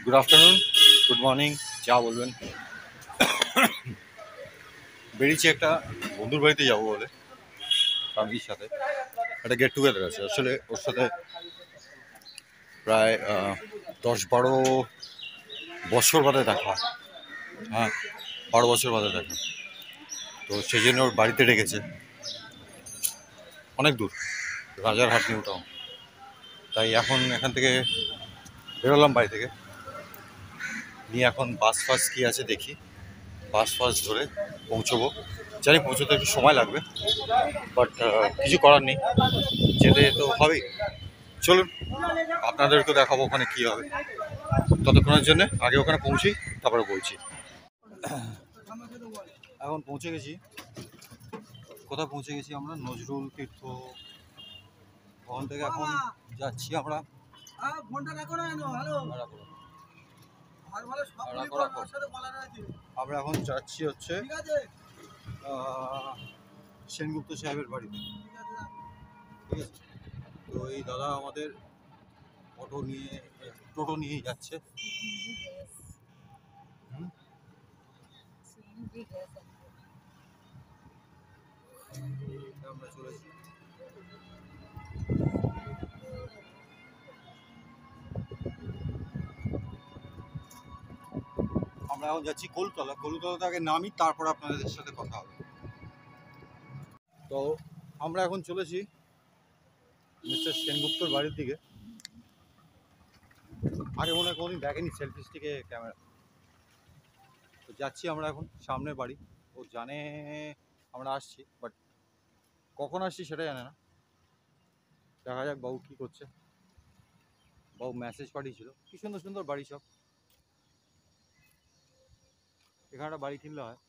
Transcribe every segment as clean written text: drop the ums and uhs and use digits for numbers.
Good afternoon, good morning, যা বলবেন। বেরিয়েছি একটা বন্ধুর বাড়িতে যাবো বলে, ফ্যামিলির সাথে। একটা গেট টুগেদার আছে, আসলে ওর সাথে প্রায় 10-12 বছর বাদে দেখা হয়। হ্যাঁ, 12 বছর বাদে দেখা। তো সেই জন্য ওর বাড়িতে ডেকেছে, অনেক দূর, রাজারহাট নিউ টাউন। তাই এখন এখান থেকে বেরোলাম বাড়ি থেকে নিয়ে। এখন বাস ফাস কী আছে দেখি, বাস ফাস ধরে পৌঁছবো। জানি পৌঁছতে একটু সময় লাগবে, বাট কিছু করার নেই, যেতে তো হবেই। চলুন আপনাদেরকে দেখাবো ওখানে কী হবে। ততক্ষণের জন্য আগে ওখানে পৌঁছি, তারপরে বলছি। এখন পৌঁছে গেছি। কোথায় পৌঁছে গেছি আমরা? নজরুল তীর্থ। ওখান থেকে এখন যাচ্ছি আমরা। আমরা এখন যাচ্ছি হচ্ছে সেনগুপ্ত সাহেবের বাড়িতে। ঠিক আছে, তো এই দাদা আমাদের টোটো নিয়ে যাচ্ছে। আমরা চলেছি। আমরা এখন যাচ্ছি কলুতলা আগে নামি, তারপর আপনাদের সাথে কথা হবে। তো আমরা এখন চলেছি মিস্টার সেনগুপ্তর বাড়ির দিকে। আগে মনে হয় কোনোদিন দেখেনি সেলফি স্টিকে ক্যামেরা। তো যাচ্ছি আমরা এখন, সামনের বাড়ি। ও জানে আমরা আসছি, বাট কখন আসছি সেটা জানে না। দেখা যাক বাবু কী করছে। বাবু মেসেজ পাঠিয়েছিল, কি সুন্দর সুন্দর বাড়ি সব। এখানে একটা বাড়ি কিনলে হয়,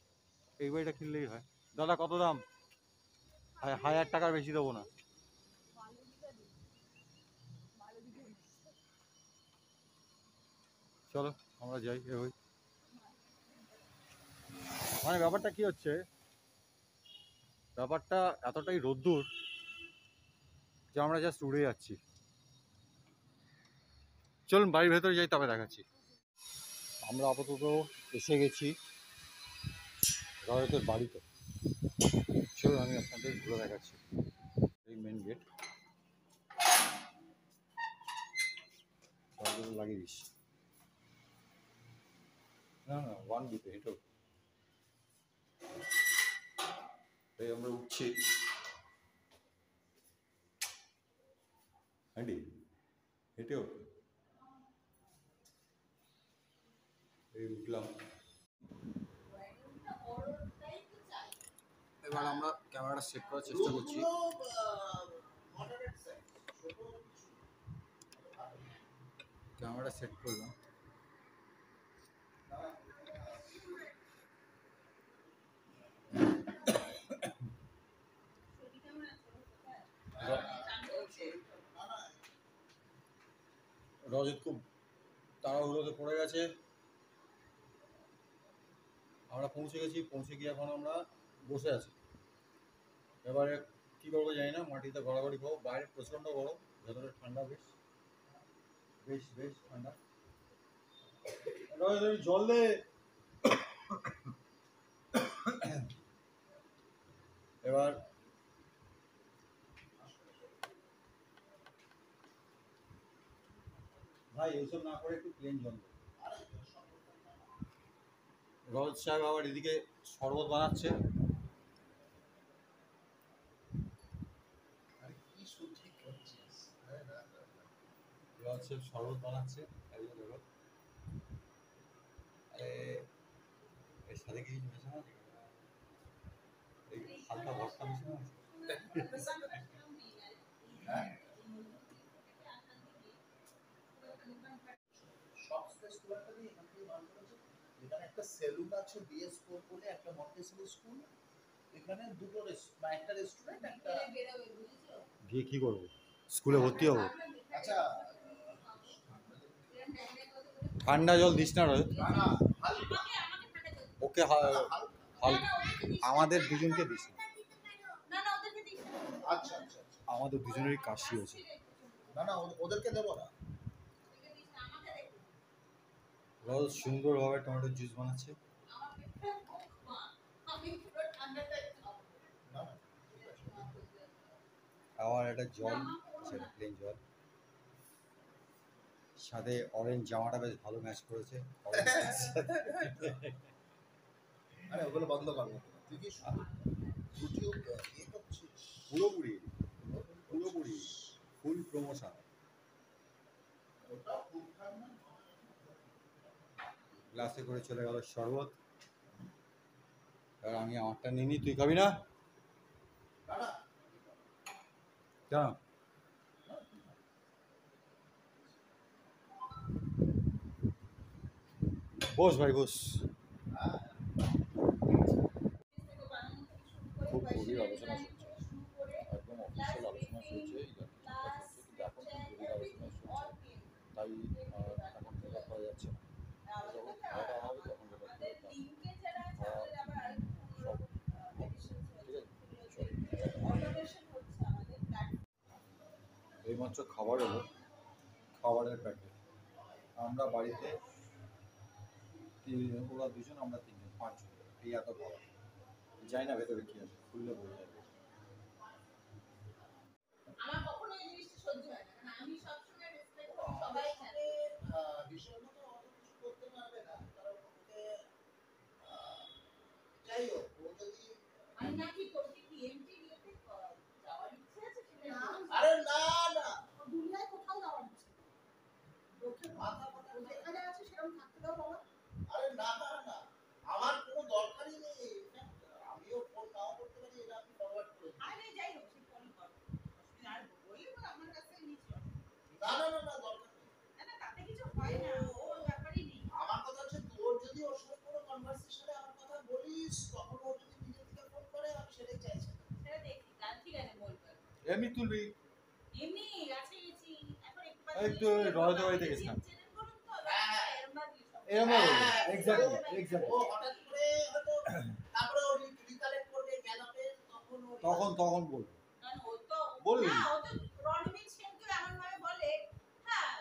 এই বাড়িটা কিনলেই হয়। দাদা কত দাম? 1000 টাকার বেশি দেবো না। চলো আমরা যাই এগোই। মানে ব্যাপারটা কি হচ্ছে, ব্যাপারটা এতটাই রোদ্দুর যে আমরা জাস্ট উড়ে যাচ্ছি। চলুন বাড়ির ভেতরে যাই, তবে দেখাচ্ছি। আমরা আপাতত এসে গেছি রজতের বাড়িতে। চলুন আমি আপনাদের ঘুরে দেখাচ্ছি। এই মেন গেট লাগিয়ে দিস। না না, 1B-তে হেঁটে এই আমরা উঠছি। হ্যান্ডি হেঁটে এই উঠলাম। এবার আমরা ক্যামেরাটা সেট করার চেষ্টা করছি। ক্যামেরাটা সেট করলাম। রজত খুব তাড়াহুড়োতে পড়ে গেছে। আমরা পৌঁছে গেছি, পৌঁছে গিয়ে এখন আমরা বসে আছি। এবারে কী করবো জানি না, মাটিতে গড়াগড়ি খাবো। বাইরে প্রচণ্ড গরম, ভেতরে ঠান্ডা, বেশ বেশ বেশ ঠান্ডা। জল দে। এবার ভাই এইসব না করে একটু প্লেন জল দে। রজত সাহেব আবার এদিকে শরবত বানাচ্ছে। রজত সাহেব শরবত বানাচ্ছে। এর সাথে কিছু মেশানো আছে, এই হালকা ভর্তা মেশানো আছে। এখানে একটা সেলুন আছে, বিএস4 বলে, একটা মন্টেসরি স্কুল। এখানে দুটো একটা রেস্টুরেন্ট, একটা। গিয়ে কি করবো? স্কুলে ভর্তি হবো? আচ্ছা, ঠান্ডা জল দিস না রে। ওকে আমাদের দুজনকে দিস না। আচ্ছা আচ্ছা, আমাদের দুজনেরই কাশি হয়েছে। না না, ওদেরকে দেবো না। রোজ সুন্দরভাবে টমেটো জুস বানাচ্ছে। আবার একটা জল, সেটা প্লেন জল, সাথে অরেঞ্জ জামাটা বেশ ভালো ম্যাচ করেছে। আরে ওগুলো বন্ধ করবো, তুই কি ইউটিউব ইয়ে করছিস? পুরোপুরি পুরোপুরি ফুল প্রমোশন। ওটা খুব ঠান্ডা। গ্লাসে করে চলে গেল শরবত। আর আমি আমারটা নিয়ে নি, তুই খাবি না? দাঁড়া, কেন? বস ভাই বস। খুব গভীর আলোচনা চলছে, একদম অফিসিয়াল আলোচনা চলছে, কিন্তু এখন খুব গভীর আলোচনা চলছে, তাই এখন রেকর্ড করা যাচ্ছে না। যখন খাওয়াটা হবে তখন রেকর্ড করে সব ঠিক আছে। এইমাত্র খাবার এলো, খাবারের প্যাকেট। আমরা বাড়িতে ওরা দুজন, আমরা তিনজন, পাঁচজন, এই এত খাবার। যাই না ভেতরে কি আছে, খুললে বোঝা যাবে। আমার কখনো এই জিনিসটা সহ্য হয় না, কারণ আমি সবসময় রেসপেক্ট করি, সবাই জানে বিষয় মতো অত কিছু করতে পারবে না, কারণ ওকে যাই হোক, ও যদি আমি নাকি তোর কি এমটি নিতে যাওয়ার ইচ্ছে আছে সেটা আরে না না দুনিয়ায় কোথাও যাওয়ার ইচ্ছে নেই। লোকের মাথা কথা যেখানে আছে সেরকম থাকতে দাও বাবা। আরে না না না, আমার কোনো দরকারই নেই। আমিও ফোন নাও করতে পারি, এটা আমি ফরওয়ার্ড করে দিই। আরে যাই হোক, সে ফোন কর, অসুবিধা আর বললে তো আমার কাছে নিচে না না না না, দরকার নেই। না না, তাতে কিছু হয় না, ও ব্যাপারই নেই। আমার কথা হচ্ছে, তোর যদি ওর সাথে কোনো কনভারসেশনে আমার কথা বলিস, তখন ও যদি নিজে থেকে ফোন করে, আমি সেটাই চাইছি। সেটা দেখি, কাল ঠিক আছে বলবো। এমনি তুলবি। এমনি আছে গেছি এখন একটু এই তো রয়তো বাড়িতে গেছিলাম। এরকম এক্স্যাক্টলি এক্স্যাক্টলি। ও হঠাৎ করে হয়তো তারপরে ও রিকালেক্ট করবে গেলাপে, তখন বলবো। কারণ ও তো বলবি। না, ও তো রণবীর সেনকে এমন ভাবে বলে, হ্যাঁ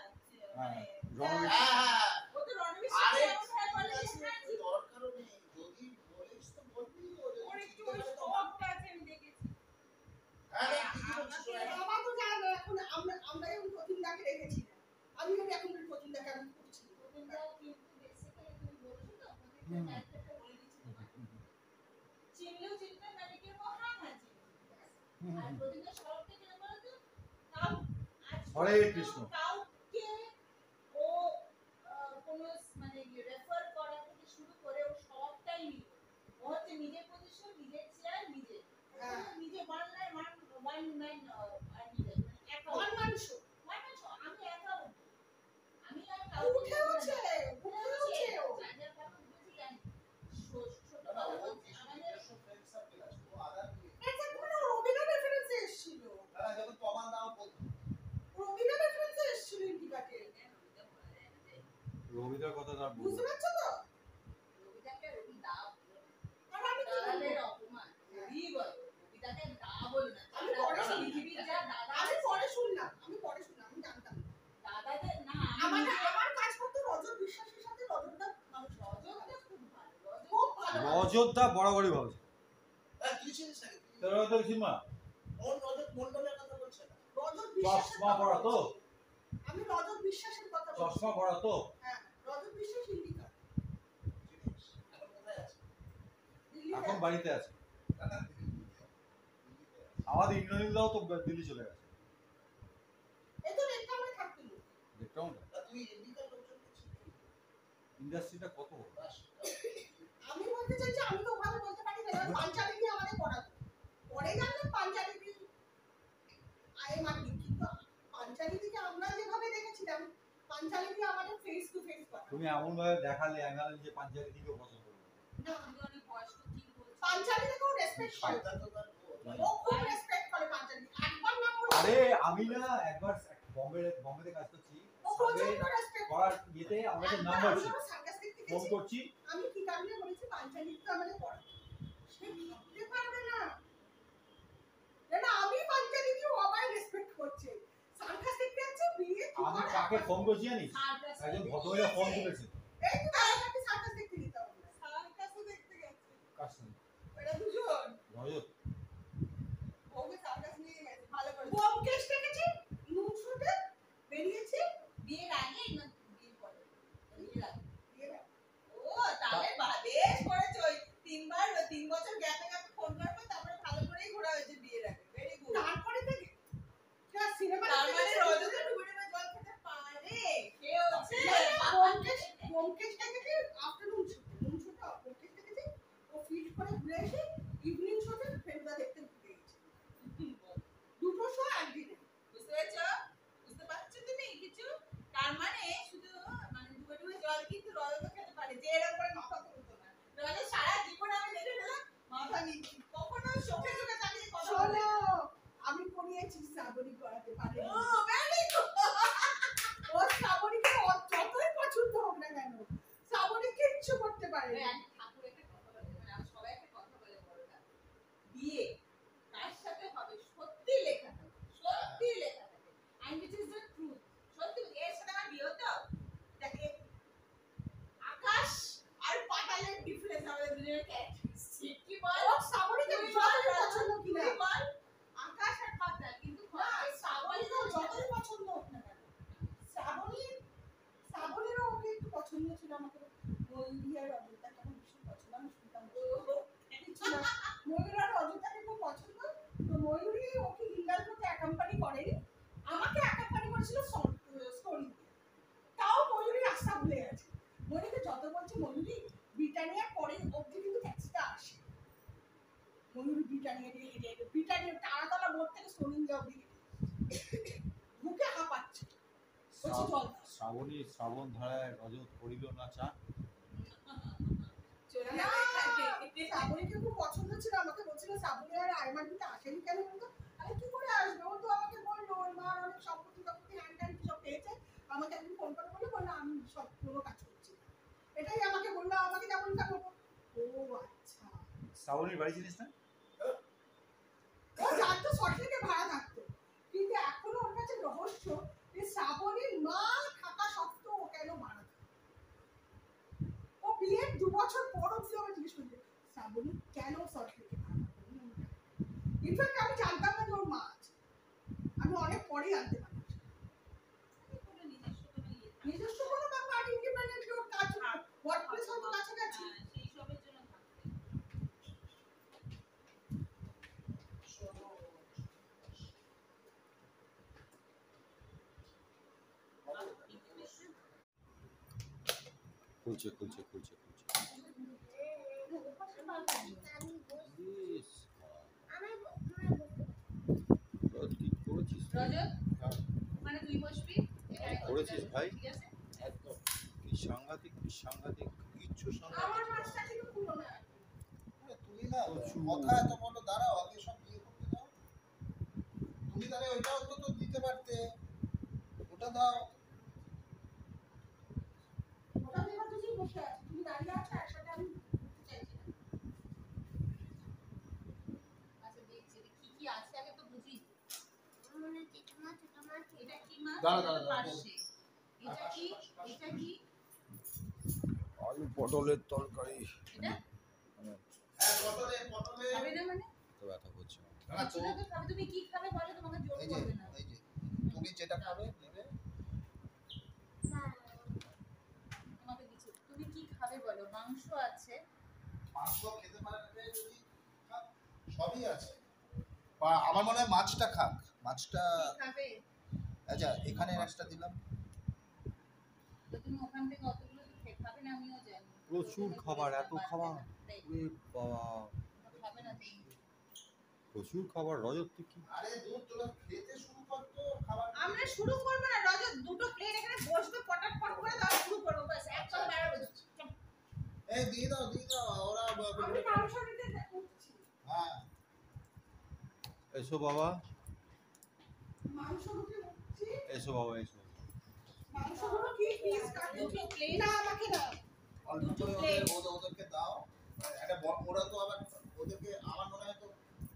মানে রণবীর হ্যাঁ ও তো রণবীর আরে সেনকে এমন ভাবে বলে যে হ্যাঁ জি, দরকারও নেই, যদি বলিস তো বলবি। ওর একটু ওই শখটা আছে, আমি দেখেছি। আরে বাবা তো জানে না, এখন আমরা এখন প্রতিমদাকে রেখেছি, আমি এখন প্রতিমদাকে আমি করছি। প্রতিমদা কিন্তু বেসিক্যালি তুমি বলছো তো, প্রতিমদার ক্যারেক্টারটা বলে দিচ্ছি তোমাকে। চিনলেও চিনতে না, দেখে ও হ্যাঁ হ্যাঁ চিনি। আর প্রতিমদার স্বভাবটা কিরকম বলতো, কাউ আজ হরে কৃষ্ণ। কাউকে ও কোনো মানে রেফার করা থেকে শুরু করে ও সবটাই নিল। ও হচ্ছে নিজের পজিশন, নিজের চেয়ার, নিজে নিজে ওয়ান ম্যান একা ওয়ান ম্যান শো। আমি একা উঠবো, আমি আর কাউকে উঠে হচ্ছে যার কথা বলছি জানি। ছোট কথা বলছি, আমাদের ফ্রেন্ড সার্কেল আছে, ও আদার এটা কোনো রবিনা রেফারেন্সে এসেছিল। তারা যখন প্রমাণ দাও বলতো রবিনা রেফারেন্সে এসেছিল ইন্ডিকাতে। রবিদার কথা তার বুঝতে পারছো তো? রবিদাকে রবি দা বলো, আর আমি কি বলবো? অপমান রবি বলো, রবিদাকে দা বলো না। আমি পরে পৃথিবীর যা দাদা, আমি পরে শুনলাম, আমি জানতাম দাদাদের না। আমার কাজ করতে রজত বিশ্বাসের সাথে রজতদা মানুষ, রজতদা খুব ভালো, খুব ভালো। রজতদা বরাবরই ভালো। তুই চিনিস না তোর তো সিনেমা ওর রজত মন্ডলের কথা বলছে না, রজত বিশ্বাসের চশমা পরা তো, আমি রজত বিশ্বাসের কথা বলছি। চশমা পরা তো, হ্যাঁ রজত বিশ্বাস ইন্ডিকা। চিনিস? এখন কোথায় আছে? এখন বাড়িতে আছে। আমাদের ইন্দ্রনীলদাও তো দিল্লি চলে গেছে। এই তো রেখা আমরা থাকতে দেখতাম না তুই ইন্ডিকার লোকজনকে চিনিস? ইন্ডাস্ট্রিটা কত বড়। আমি বলতে চাইছি, আমি তো ওভাবে বলতে পারি না, পাঞ্জাবি দিয়ে আমাদের পড়াতো, পরে জানলাম পাঞ্জাবি দিয়ে আই মানি, কিন্তু পাঞ্জাবি থেকে আমরা যেভাবে দেখেছিলাম, পাঞ্জাবি দিয়ে আমাদের ফেস টু ফেস কথা। তুমি এমন ভাবে দেখালে অ্যাঙ্গালে যে পাঞ্জাবি দিকেও পছন্দ করবে না, আমি অনেক বয়স্ক ঠিক বলছি। পাঞ্জাবি থেকেও রেসপেক্ট করে, ও খুব রেসপেক্ট করে পাঞ্জাবি। একবার না বলে, আরে আমি না একবার বম্বেতে কাজ করছি, ও প্রচন্ড রেসপেক্ট করার ইয়েতে আমাদের নাম্বার ছিল, ফোন করছি, আমি কি কারণে বলেছি পাঞ্জাবি তো আমাদের পড়াতো, সে ভাবতে পারবে না না আমি পাঞ্জাবি দিয়ে সবাই রেসপেক্ট করছে। সার্কাস্টিক আছে বিয়ে, আমি কাকে ফোন করছি জানিস? একজন ভদ্রমহিলা ফোন করেছে, এই তো আমাকে সার্কাস দেখতে যেতে হবে না। সার্কাসও দেখতে গেছে। কার সঙ্গে? এরা দুজন রজত? ওকে সার্কাস নিয়ে গেছে ভালো করে ব্যোমকেশ দেখেছি নুন শুটে বেরিয়েছে বিয়ের আগে না বিয়ের পরে? বিয়ের আগে। এরা ও তাহলে বেশ করেছে ওই 3 বছর গ্যাপে গ্যাপে ফোন করার পর তারপরে ভালো করেই ঘোরা হয়েছে বিয়ের আগে। Very good. তারপরে থেকে সিনেমা তার মানে রজতে ডুবে ডুবে জল খেতে পারে। কে হচ্ছে? ব্যোমকেশ দেখেছি আফটারনুন শুটে নুন শুটে ব্যোমকেশ দেখেছি ও ফিট করে ঘুরে এসে ইভিনিং শোতে ফেলুদা দেখতে ঘুরে গেছে দুটো শো একদিনে বুঝতে পেরেছো? বুঝতে পারছো তুমি কিছু? তার মানে শুধু মানে ডুবে ডুবে জল কিন্তু রজত খেতে পারে, যে এরকম করে মাথা তুলতো না। রজত সারা জীবন আমি দেখে গেলাম মাথা নিচ্ছি, কখনো চোখে চোখে তাকিয়ে কথা বলে শোনো আমি পড়িয়েছি শ্রাবণী করাতে পারে ও ভেরি গুড। ও শ্রাবণীকে যতই পছন্দ হোক না কেন শ্রাবণী কিচ্ছু করতে পারে না। ঠাকুর একটা কথা বলে, মানে আমি সবাই একটা কথা বলে বড়রা, বিয়ে কার সাথে হবে সত্যি লেখা থাকে, সত্যি লেখা থাকে, and it is the truth. সত্যি এর সাথে আমার বিয়ে হতো, দেখে আকাশ আর পাতালের ডিফারেন্স আমাদের দুজনের ক্যারেক্টারিস্টিক। কি বল? ও শ্রাবণীকে তুই যতই বল, পছন্দ কিনা তুই বল, আকাশ আর পাতাল কিন্তু না শ্রাবণীকে যতই পছন্দ হোক না কেন শ্রাবণীরও ওকে একটু পছন্দ ছিল আমাকে ময়ূরী আর অযোধ্যাকে আমার ভীষণ পছন্দ আমি শুনতাম কিছু না ময়ূর আর অযোধ্যাকে খুব পছন্দ তো ময়ূরী ওকে হিন্দালকোতে অ্যাকাম্পানি করেনি আমাকে অ্যাকাম্পানি করেছিল স্টোরি তাও ময়ূরী রাস্তা ভুলে গেছে ময়ূরীকে যত বলছে ময়ূরী ব্রিটানিয়া পরে অবধি কিন্তু ট্যাক্সিটা আসে ময়ূরী ব্রিটানিয়া দিয়ে হেঁটে হেঁটে ব্রিটানিয়া তারাতলা মোড় থেকে সোনিঞ্জা অবধি মুখে হাঁপাচ্ছে বলছে জল দাও। শ্রাবণী শ্রাবণ ধারায় রজত করিল না চা। চলে না, গেছে। শ্রাবণীকে খুব পছন্দ ছিল আমাকে বলছিল শ্রাবণী আর আয়মান দিতে আসেনি কেন বলতো আরে কি করে আসবে ও তো আমাকে বললো ওর মার অনেক সম্পত্তি হ্যান্ড ট্যান্ড সব পেয়েছে আমাকে একদিন ফোন করে বললো আমি সব কোনো কাজ করছি না। এটাই আমাকে বললো আমাকে যেমন তা করবো ও আচ্ছা শ্রাবণীর বাড়ি চিনিস না? ও জানতো সঠিকে ভাড়া থাকতো কিন্তু এখনো ওর কাছে রহস্য যে শ্রাবণীর মা থাকা সত্ত্বেও ও কেন ভাড়া থাকে ও বিয়ের 2 বছর পর অব্দি আমার জিজ্ঞেস করছে শ্রাবণী কেন সঠিকে ভাড়া থাকে ইনফ্যাক্ট আমি জানতাম না যে ওর মা আছে আমি অনেক পরেই জানতে পারি কোনো নিজস্ব কোনো ইয়ে থাকে না। নিজস্ব কোনো ব্যাপার ইন্ডিপেন্ডেন্ট ওর কাজ ওয়ার্ক প্লেস হয়তো কাছাকাছি হ্যাঁ, সেই সবের জন্য থাকতে। খুলছে খুলছে খুলছে খুলছে। ইস, রজত কি করেছিস? রজত হ্যাঁ, মানে তুই বসবি এখানে করেছিস ভাই? ঠিক আছে? একদম কি সাংঘাতিক কি সাংঘাতিক কিচ্ছু আমার সাংঘাতিক। মাছটা কিন্তু পুরো না তুমি না প্রচুর। কথা এত বলো দাঁড়াও আগে সব বিয়ে করতে দাও তুমি তাহলে ওইটা অন্তত দিতে পারতে ওটা দাও ওটা দেবার দুজন বসে আছে তুমি দাঁড়িয়ে আছো একসাথে আমি চাইছি না। আচ্ছা দেখছি এটা কি কি আছে আগে তো বুঝি। এটা কি মাছ? দাঁড়া, এটা তো দাঁড়া, দাঁড়া। পার্শে। এটা কি? এটা কি? আলু পটলের তরকারি। এটা? হ্যাঁ পটলে পটলে খাবে না মানে? তো ব্যথা করছে না। না তো কিছুটা তো খাবে। তুমি কি খাবে বলো, তোমাকে জোর এই যে করবে না। এই যে তুমি যেটা খাবে নেবে তোমাকে দিচ্ছি। তুমি কি খাবে বলো? মাংস আছে। মাংস খেতে পারবে যদি খাক, সবই আছে বা আমার মনে হয় মাছটা খাক মাছটা কি খাবে? আচ্ছা এখানে একটা দিলাম তো তুমি ওখান থেকে অতগুলো তো খাবে না, আমিও জানি। প্রচুর খাবার, এত খাবার। তাই, ওরে বাবা, খাবে না তুমি। প্রচুর খাবার। রজত তুই কি? আরে দুধ তোরা খেতে শুরু কর তো খাবার আমরা শুরু করবো না রজত, দুটো প্লেট এখানে বসবে পটাট পট করে দাও, শুরু করবো ব্যাস একদম বেড়াবো। এই দিয়ে দাও ওরা আমি মাংস নিতে উঠছি হ্যাঁ এসো বাবা, মাংসগুলো উঠছি এসো বাবা, এসো। মাংসগুলো কি পিস কাটি দুটো প্লেট না আমাকে না অল্প দুটো করে plate। ওদেরকে দাও একটা ওরা তো আবার ওদেরকে আমার মনে হয় তো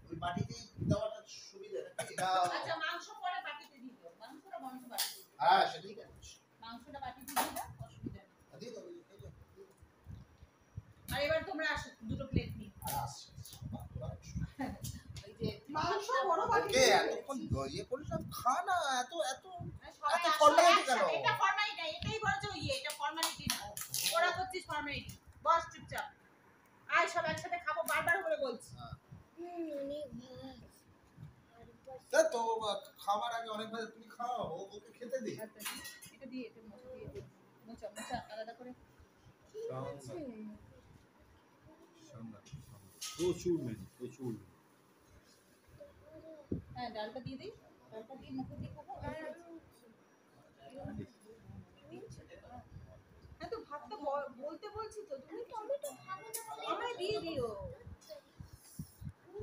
ওই বাটিতেই দেওয়াটা সুবিধা নাকি আচ্ছা মাংস পরে বাটিতে দিও, মাংসটা বাটিতে দিও। হ্যাঁ সেটাই করছি মাংসটা বাটিতে দিয়ে দাও, অসুবিধা নেই। দিয়ে দাও এই যে ওকে এতক্ষণ ইয়ে করিস না, খা না, এত এত সবাই এত আসো formality কেন? একসাথে। এটা ফর্মালিটি, এটাই বলছো এটা ফর্মালিটি না। ওরা করছিস ফর্মালিটি। বস চুপচাপ। আয় সব একসাথে খাবো, বারবার করে বলছি। তা তো খাবার আগে অনেক ভাবে তুমি খাও, ওকে খেতে দে। এটা দিয়ে এটা মোচা দিয়ে দে। মোচা মোচা আলাদা করে। প্রচুর হ্যাঁ ডালটা দিয়ে দিই। ডালটা দিয়ে মুখে দিয়ে খাবো। হ্যাঁ তো ভাতটা বলতে বলছি তো, তুমি টমেটো খাবে না বলে আমায় দিয়ে দিও।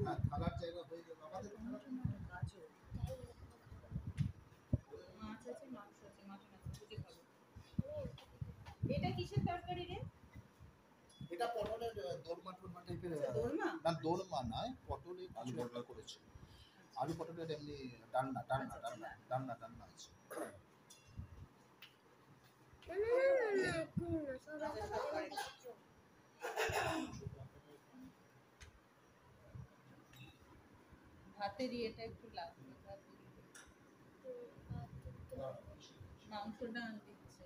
হ্যাঁ, খাবার জায়গা হয়ে যাবে আমাদের। গাজর মাছ আছে, মাংস আছে, মাটন আছে, বুঝে খাবো। এটা কিসের তরকারি রে? এটা পটলের দোরমা টোরমা টাইপের। দোলমা? না দোরমা নয়, পটলের আলু পটল করেছে। আলু পটলের এমনি ডালনা ডালনা ডালনা ডালনা ডালনা আছে। ভাতের ইয়েটা একটু লাগবে। মাংসটা আনতে ইচ্ছে।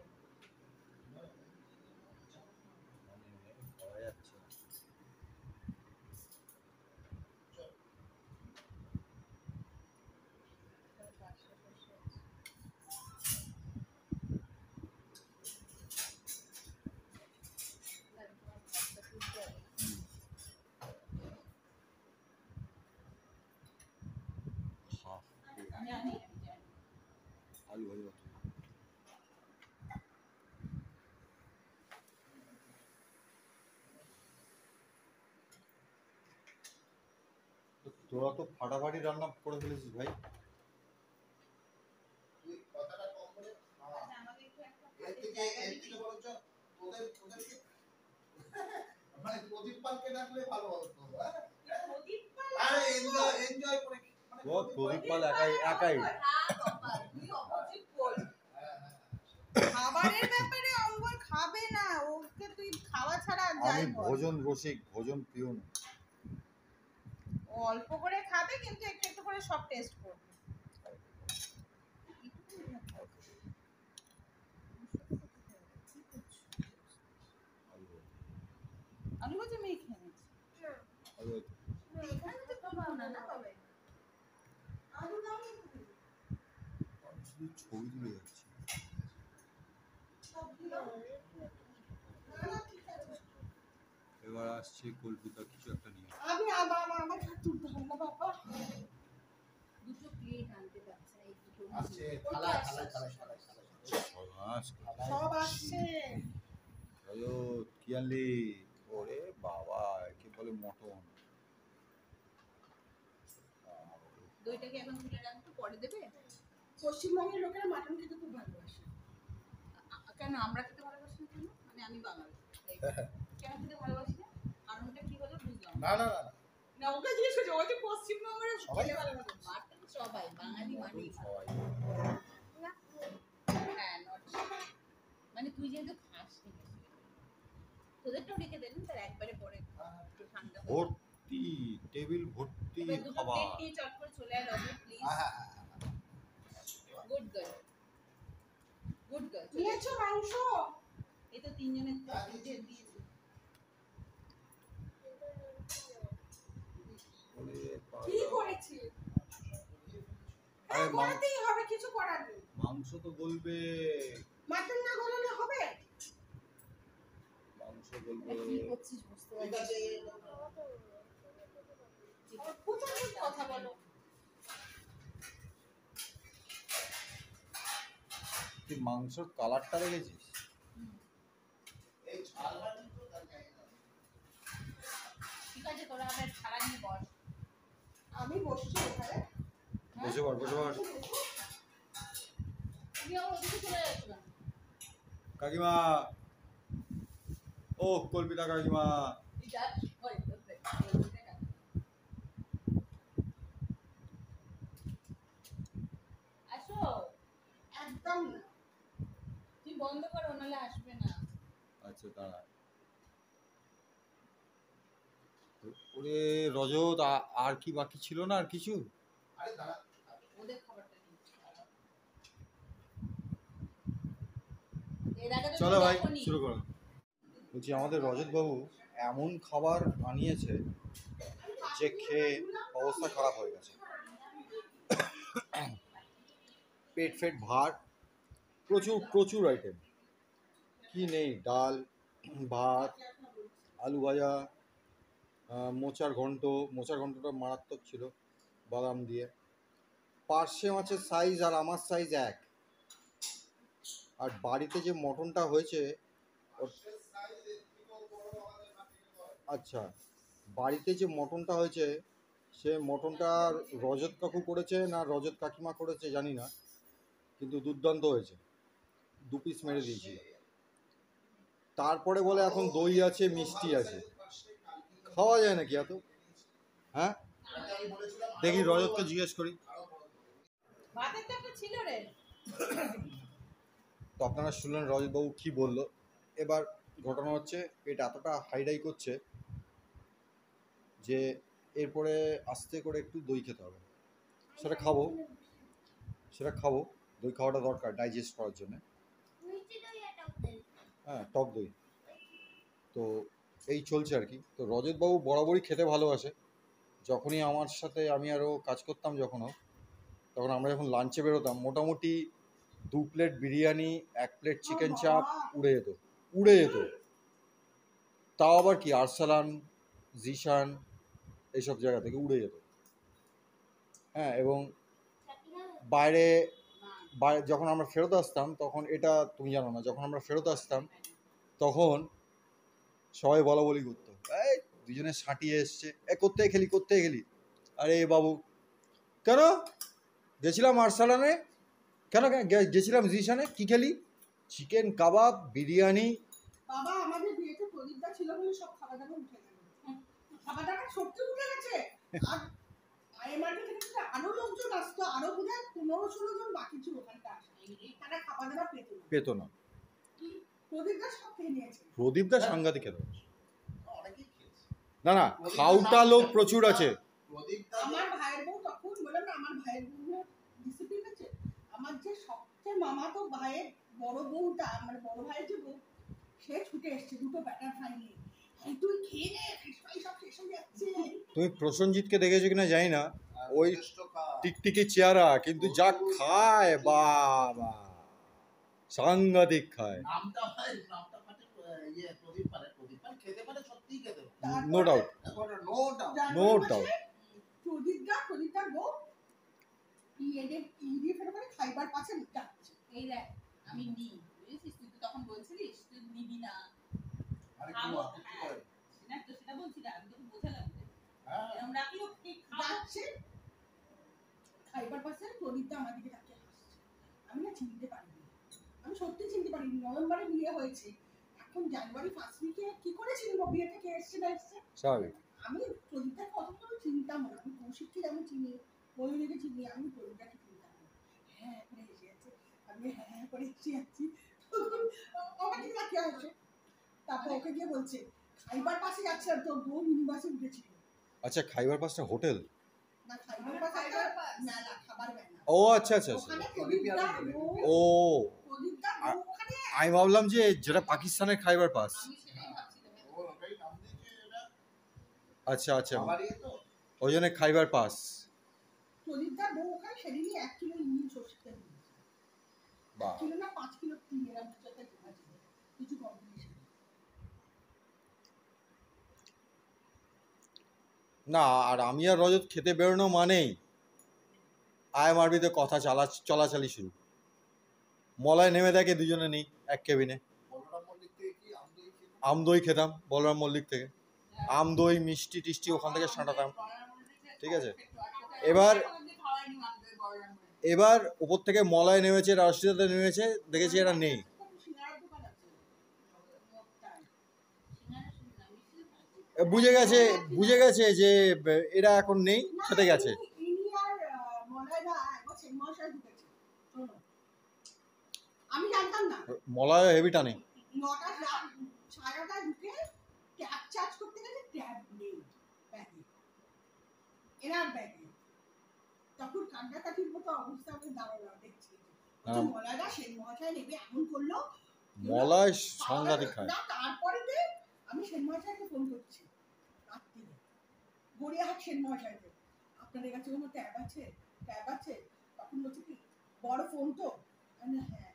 আমি আনি? আলু ভাজা তোরা তো ফাটাফাটি রান্না করে ফেলেছিস ভাই। তুই কথাটা কম করে খা। আচ্ছা আমাকে একটু একটা এর থেকে বরঞ্চ তোদেরকে মানে প্রদীপ পালকে ডাকলে ভালো হতো। হ্যাঁ? প্রদীপ পাল। আরে এনজয় করে মানে ও প্রদীপ পাল একাই খাবারের ব্যাপারে অম্বর খাবে না, ওকে তুই খাওয়া ছাড়া আর যাই আমি বল। ভোজন রসিক, ভোজন প্রিয় না। ও অল্প করে খাবে কিন্তু একটু একটু করে সব টেস্ট করবে। আলু ভাজা মেয়ে খেয়ে নিচ্ছে। আলু এখানে তো খাবো না না তবে। আলু দাও নি তুমি। আমি শুধু ছবি তুলে যাচ্ছি। সবজি দাও। না না ঠিক আছে। এবার আসছে কল্পিতা কিছু একটা নিয়ে। আমি আমার তুলতে হবে না বাবা। দুটো প্লেট আনতে পারছে না, এই দুটো আসছে থালায় থালায় থালায় থালায় সর্বনাশ করছে। সব আসছে। আয়ো কি আনলি? ওরে বাবা, কি বলে মটন। দইটাকে এখন তুলে রাখতো, পরে দেবে? পশ্চিমবঙ্গের লোকেরা মাটন খেতে খুব ভালোবাসে। কেন আমরা খেতে ভালোবাসি না কেন? মানে আমি বাঙালি কেন খেতে ভালোবাসি না? কারণটা কি বলো বুঝলাম না না না না ওকে জিজ্ঞেস করছি, ও যে পশ্চিমবঙ্গের সবাই খেতে ভালোবাসে। মাটন সবাই বাঙালি মানে সবাই হ্যাঁ নট মানে তুই যেহেতু খাস নি বেশি, তোদেরটাও রেখে দেন তার একবারে পরে একটু ঠান্ডা হয়ে যাবে। ভর্তি, টেবিল ভর্তি এবার দুটো খাবার। প্লেট নিয়ে চট করে চলে আয় রবি প্লিজ। হ্যাঁ গুড গার্ল গুড গার্ল। নিয়েছো মাংস? এই তো তিনজনের দিয়েছি। ওরে বাবা। কি করেছি? আরে করাতেই হবে, কিছু করার নেই। মাংস তো বলবে, মাটন না গলালে হবে? মাংস বলবে। কি করছিস বুঝতে ঠিক পারছিস? আছে প্রচুর কথা বলো। তুই মাংসর কালারটা দেখেছিস? এই ঝালবাটি তো দরকার নেই। ঠিক আছে তোরা আবার ছাড়া নিয়ে বস। আমি বসছি এখানে। বসে পড়, বসে পড়। তুমি আবার ওদিকে চলে যাচ্ছ কেন? কাকিমা, ও কল্পিতা কাকিমা। তুই যাস ওই তোদের আসো। একদম না। তুই বন্ধ করো নাহলে আসবে না। আচ্ছা দাঁড়া। ওরে রজত, আর কি বাকি ছিল না আর কিছু? আরে দাঁড়া, ওদের খাবারটা নিচ্ছি। এর আগে তো চলো তুমি ভাই দেখোনি। শুরু করো। বলছি আমাদের রজতবাবু এমন খাবার আনিয়েছে যে খেয়ে অবস্থা খারাপ হয়ে গেছে। পেট ফেট ভার, প্রচুর প্রচুর আইটেম, কি নেই, ডাল ভাত আলু ভাজা, মোচার ঘন্ট, মোচার ঘন্টটা মারাত্মক ছিল বাদাম দিয়ে, পার্শে মাছের সাইজ আর আমার সাইজ এক। আর বাড়িতে যে মটনটা হয়েছে আচ্ছা, বাড়িতে যে মটনটা হয়েছে সে মটনটা রজত কাকু করেছে না রজত কাকিমা করেছে জানি না, কিন্তু দুর্দান্ত হয়েছে, 2 পিস মেরে দিয়েছি। তারপরে বলে এখন দই আছে মিষ্টি আছে, খাওয়া যায় নাকি এত? হ্যাঁ দেখি রজতকে জিজ্ঞেস করি। ভাতের তো একটা ছিল রে। তো আপনারা শুনলেন রজতবাবু কী বললো। এবার ঘটনা হচ্ছে পেট এতটা হাইডাই করছে যে এরপরে আস্তে করে একটু দই খেতে হবে। সেটা খাবো, দই খাওয়াটা দরকার ডাইজেস্ট করার জন্য। হ্যাঁ টক দই। তো এই চলছে আর কি। তো রজতবাবু বরাবরই খেতে ভালোবাসে। যখনই আমার সাথে আমি আরও কাজ করতাম তখন আমরা যখন লাঞ্চে বেরোতাম মোটামুটি 2 প্লেট বিরিয়ানি, 1 প্লেট চিকেন চাপ উড়ে যেত। তাও আবার কি আরসালান, জিশান এইসব জায়গা থেকে উড়ে যেত। হ্যাঁ, এবং বাইরে যখন আমরা ফেরত আসতাম তখন, এটা তুমি জানো না, যখন আমরা ফেরত আসতাম তখন সবাই বলা বলি করতো, এই দুজনে সাঁটিয়ে এসছে, কোত্থেকে খেলি। আরে বাবু কেন গেছিলাম আরসালানে, কেন গেছিলাম জিশানে, কি খেলি? চিকেন কাবাব, বিরিয়ানি। বাবা আমাদের বিয়েতে প্রদীপদা ছিল বলে সব খাওয়া দাওয়া উঠে গেল। খাওয়া দাওয়া সত্যি উঠে গেছে। আর আইএমআরকে থেকে আরো লোকজন আসতো, আরো বোধহয় 15-16 জন বাকি ছিল ওখানটা। তারা খাওয়া দাওয়া পেত না। প্রদীপদা সব খেয়ে নিয়েছে। প্রদীপদা সাংঘাতিক খেত। অনেকেই খেয়েছে। না খাউটা লোক প্রচুর আছে। আমার ভাইয়ের বউ তখন বললাম না, আমার ভাইয়ের বউ ডিসিপ্লিন আছে। আমার যে সবচেয়ে মামাতো ভাইয়ের বড় বউটা, মানে বড় ভাইয়ের যে বউ, সে ছুটে এসছে 2টো ব্যাটার ফ্রাই নিয়ে। এই তুই খেয়ে নে, ফিশ ফ্রাই সব শেষ হয়ে যাচ্ছে। তুমি প্রসেনজিৎকে দেখেছো কিনা জানি না, ওই টিকটিকি চেহারা, কিন্তু যা খায় বাবা সাংঘাতিক খায়। নামটা পারে প্রদীপ পারে খেতে পারে, সত্যিই খেতে পারে। No doubt. প্রদীপদার বউ ইয়ে ফেলে করে খাইবার পাশে যাচ্ছে। এই দেখ আমি নিই, বুঝেছিস? তুই তো তখন বলছিলিস তুই নিবি না। আরে খাবো, কি হ্যাঁ। করে? না তো সেটা বলছি না, আমি তোকে বোঝালাম যে হ্যাঁ এরকম রাখলেও ঠিক খাবো। যাচ্ছে খাইবার পাশে প্রদীপদা আমার দিকে তাকিয়ে হাসছে। আমি না চিনতে পারিনি, আমি সত্যি চিনতে পারিনি। নভেম্বরে বিয়ে হয়েছে, এখন জানুয়ারি 1st উইকে কি করে চিনবো বিয়ে থেকে এসছে না এসছে? স্বাভাবিক। আমি প্রদীপদাকে অতটা চিনতাম না। আমি কৌশিককে যেমন চিনি, ময়ূরীকে চিনি, আমি প্রদীপদাকে চিনতাম না। হ্যাঁ করে এসে যাচ্ছে, আমি হ্যাঁ করে এসে যাচ্ছি, আমার দিকে তাকিয়ে আসছে। তারপর ওকে গিয়ে বলছে খাইবার পাশে যাচ্ছে, আর তোর বউ মিনিবাসে উঠেছিল। আচ্ছা, খাইবার পাসটা হোটেল? না খাইবার পাশে না খাবার মেলা। ও আচ্ছা। ওখানে প্রদীপদার বউ, ও প্রদীপদার বউ ওখানে। আমি ভাবলাম যে যেটা পাকিস্তানের খাইবার পাস। আমি সেটাই ভাবছিলাম। ওটাই নাম দিয়েছে এটা। আচ্ছা খাবারই তো। ওই জন্য খাইবার পাস। প্রদীপদার বউ ওখানে সেদিনই 1 কিলো ইঞ্জিন সর্ষে তেল দিয়েছে। বাহ। 1 কিলো না 5 কিলো তিন এরকম কিছু একটা আছে, কিছু কম্বিনেশন। না, আর আমি আর রজত খেতে বেরোনো মানেই আইএমআরবিতে কথা চলাচালি শুরু। মলায় নেমে দেখে দুজনে নেই এক কেবিনে। বলরাম মল্লিক থেকে কি আমদই খেতাম বলরাম মল্লিক থেকে, আমদই মিষ্টি টিষ্টি ওখান থেকে সাঁটাতাম। ঠিক আছে, এবার উপর থেকে মলায় নেমেছে, রাষ্ট্রীয়তে নেমেছে, দেখেছি এরা নেই। সিঙ্গারার দোকান আছে মোটটায়। বুঝে গেছে যে এরা এখন নেই, খেতে গেছে। ইনি আর মলাইদা একবার সেনমশাই ঢুকেছে। শোনো, আমি জানতাম না। মলায় হেভি টানে। 9টা রাত 9:30টায় ঢুকে ট্যাব চার্জ করতে গেছে, ট্যাব নেই ব্যাগে, এনার ব্যাগে। তখন কান্নাকাটির মতো অবস্থা আমি দাঁড়ালাম দেখছি হ্যাঁ। মলাদা সেন মহাশয় নেবে এমন করলো মলয় সাংঘাতিক খায়। না তারপরে আমি সেন মহাশয়কে ফোন করছি রাত্রিরে গড়িয়াহাট সেন মহাশয়কে আপনাদের কাছে কোনো ট্যাব আছে তখন বলছে কি বড় ফোন তো আমি হ্যাঁ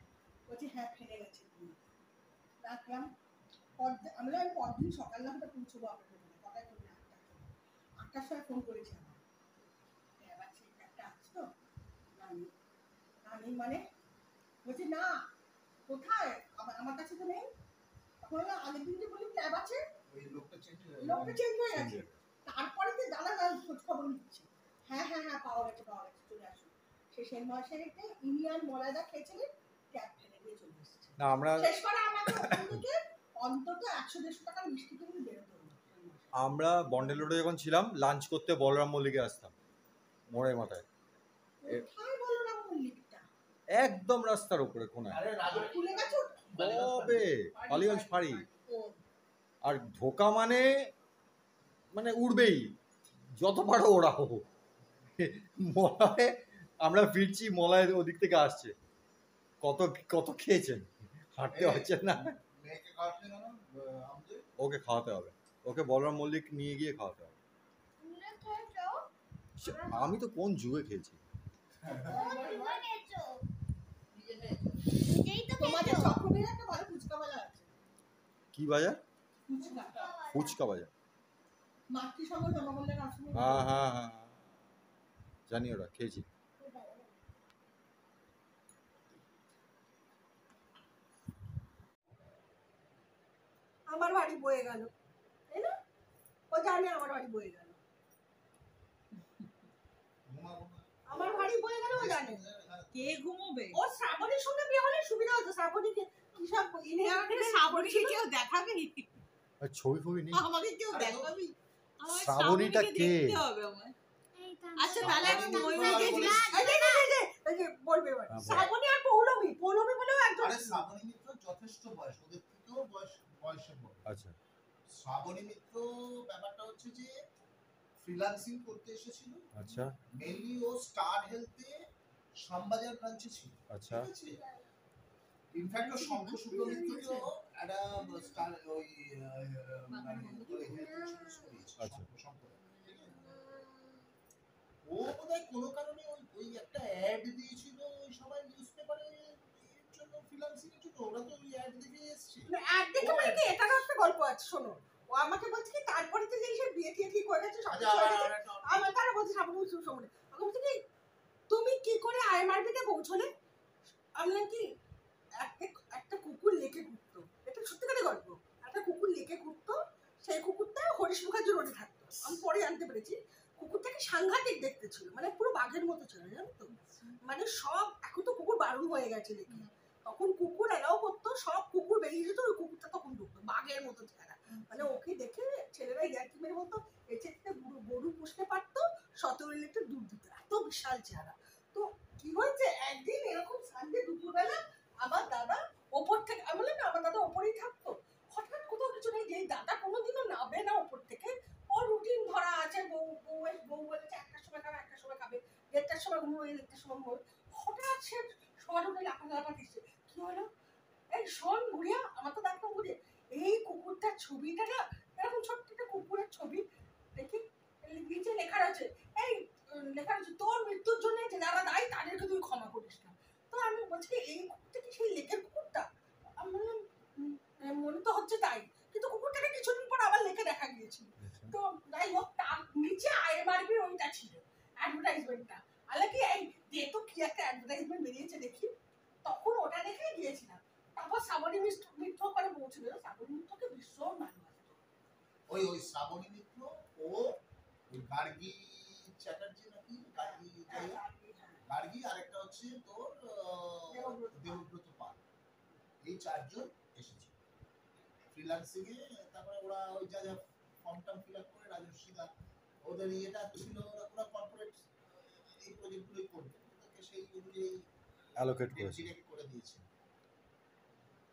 বলছি হ্যাঁ ফেলে গেছে রাখলাম আমি পরদিন সকাল নামটা পৌঁছবো আপনাদের কথায় করলে 8টার সময় ফোন করেছি আমার ট্যাব আছে একটা আছে তো আমি মানে বলছি না কোথায় আমার কাছে তো নেই তখন আগের দিন যে বলি ট্যাব আছে ওই লোকটা চেঞ্জ হয়ে গেছে তারপরে তো দাদা খোঁজ খবর নিচ্ছে হ্যাঁ পাওয়া গেছে চলে আসুন সে সেন মহাশয়কে ইন্ডিয়ান মলাদা খেয়েছিলেন ট্যাব ফেলে দিয়ে চলে এসেছে না আমরা শেষ করে আমাকে ওখান থেকে অন্তত 100-150 টাকা মিষ্টি কিনে বেরোতে হলো আমরা বন্ডেল রোডে যখন ছিলাম লাঞ্চ করতে বলরাম মল্লিকে আসতাম মোড়ের মাথায় কোথায় বলো না মল্লিকটা একদম রাস্তার উপরে কোনায় আরে খুলে গেছে কবে কালীগঞ্জ ফাঁড়ি আর ধোকা মানে মানে উড়বেই যত পারো ওড়াও মলায় আমরা ফিরছি মলায় ওদিক থেকে আসছে কত কত খেয়েছেন হাঁটতে পারছেন না মেয়েকে খাওয়াতে না আমাদের ওকে খাওয়াতে হবে ওকে বলরাম মল্লিক নিয়ে গিয়ে খাওয়াতে হবে আমি তো কোন জুয়ে খেয়েছি তোমাদের চক্রবীর একটা ভালো ফুচকাওয়ালা আছে কি বাজার ফুচকা ফুচকা বাজার মাতৃসঙ্গ জনগণের আসলে হ্যাঁ জানি ওরা খেয়েছি আমার বাড়ি বয়ে গেল তাই না ও জানে আমার বাড়ি বয়ে গেল আমার বাড়ি বয়ে গেল ও জানে কে ঘুমোবে ও শ্রাবণীর সঙ্গে বিয়ে হলে সুবিধা হতো শ্রাবণীকে কি সব শ্রাবণীকে কেউ দেখাবে আর ছবি ফবি নেই আমাকে কেউ দেখাবি আমার শ্রাবণীটা কে? দেখতে হবে আমায় আচ্ছা তাহলে আমি ময়ূরীকে বলবে শ্রাবণী আর পৌলমী বলেও একজন আরে শ্রাবণী মিত্র যথেষ্ট বয়স ওদের থেকেও বয়সে বড় আচ্ছা শ্রাবণী মিত্র ব্যাপারটা হচ্ছে যে ফ্রিল্যান্সিং করতে এসেছিল আচ্ছা মেইনলি ও স্টার হেলথে শ্যামবাজার ব্রাঞ্চে ছিল আচ্ছা ঠিক আছে ইনফ্যাক্ট ও শঙ্খ শুক্ল মিত্রকেও একটা স্টার ওই মানে হেলথ ইন্স্যুরেন্স করিয়েছে আচ্ছা। শঙ্খ ও বোধহয় কোনো কারণে ওই একটা অ্যাড দিয়েছিল ওই সবাই নিউজ পেপারে এর জন্য ফ্রিল্যান্সিং এর জন্য ওরা তো ওই অ্যাড দেখে এসেছে একদিকে মানে কি এটারও একটা গল্প আছে শোনো ও আমাকে বলছে কি তারপরে তো যে সে বিয়ে টিয়ে ঠিক হয়ে গেছে সব কিছু হয়ে গেছে আমার তারা বলছে শ্রাবণী সম্বন্ধে আমাকে বলছে কি তুমি কি করে আইএমআরবিতে পৌঁছলে আমি কি একটা কুকুর লেকে ঘুরতো এটা সত্যিকারের গল্প একটা কুকুর লেকে ঘুরতো সেই কুকুরটা হরিশ মুখার্জি রোডে থাকতো আমি পরে জানতে পেরেছি কুকুরটাকে সাংঘাতিক দেখতে ছিল মানে পুরো বাঘের মতো ছিল জানো তো মানে সব এখন তো কুকুর বারণ হয়ে গেছে লেকে তখন কুকুর এরাও করতো সব কুকুর বেরিয়ে যেত ওই কুকুরটা তখন ঢুকতো বাঘের মতো চেহারা মানে ওকে দেখে ছেলেরা ইয়ার্কি মেরে বলতো এই ছেলেটা গরু পুষতে পারতো 17 লিটার দুধ দিত এত বিশাল চেহারা তো কি হয়েছে একদিন এরকম সানডে দুপুরবেলা আমার দাদা ওপর থেকে আমি বললাম না আমার দাদা ওপরেই থাকতো হঠাৎ কোথাও কিছু নেই যে দাদা কোনোদিনও নামবে না ওপর থেকে ওর রুটিন ধরা আছে বউ বলেছে 1টার সময় খাবে 1টার সময় খাবে 1:30টার সময় ঘুমোবে 1:30টার সময় ঘুমোবে হঠাৎ সে সকালে লাফালাফা দিচ্ছে কি হলো এই শোন বুড়িয়া আমার তো দেখো বুড়িয়া এই কুকুরটার ছবিটা না এরকম ছোট্ট একটা কুকুরের ছবি দেখি নিচে লেখা রয়েছে এই লেখা রয়েছে তোর মৃত্যুর জন্য যারা দায়ী তাদেরকে তুই ক্ষমা করিস না তো আমি বলছি এই কুকুরটা কি সেই লেকের কুকুরটা আমি বললাম মনে তো হচ্ছে তাই কিন্তু কুকুরটাকে কিছুদিন পর আবার লেখে দেখা গিয়েছিল তো যাই হোক তার নিচে আইএমআরবি ওইটা ছিল অ্যাডভার্টাইজমেন্টটা আলে কি এই যেহেতু কি একটা অ্যাডভার্টাইজমেন্ট বেরিয়েছে দেখি তখন ওটা দেখেই গিয়েছিলাম তারপর শ্রাবণী মিত্র করে পৌঁছিল শ্রাবণী মিত্রকে ভীষণ ভালোবাসতো ওই শ্রাবণী মিত্র ও ওই গার্গী চ্যাটার্জি নাকি গার্গী আরেকটা হচ্ছে তোর দেবব্রত পাল এই চারজন এসেছে ফ্রিল্যান্সিং এ তারপরে ওরা ওই যা ফর্ম টার্ম ফিল আপ করে রাজস্বী দা ওদের ইয়েটা ছিল ওরা কর্পোরেট এই প্রজেক্টগুলোই করবে ওদেরকে সেই অনুযায়ী অ্যালোকেট করেছে ডিরেক্ট করে দিয়েছে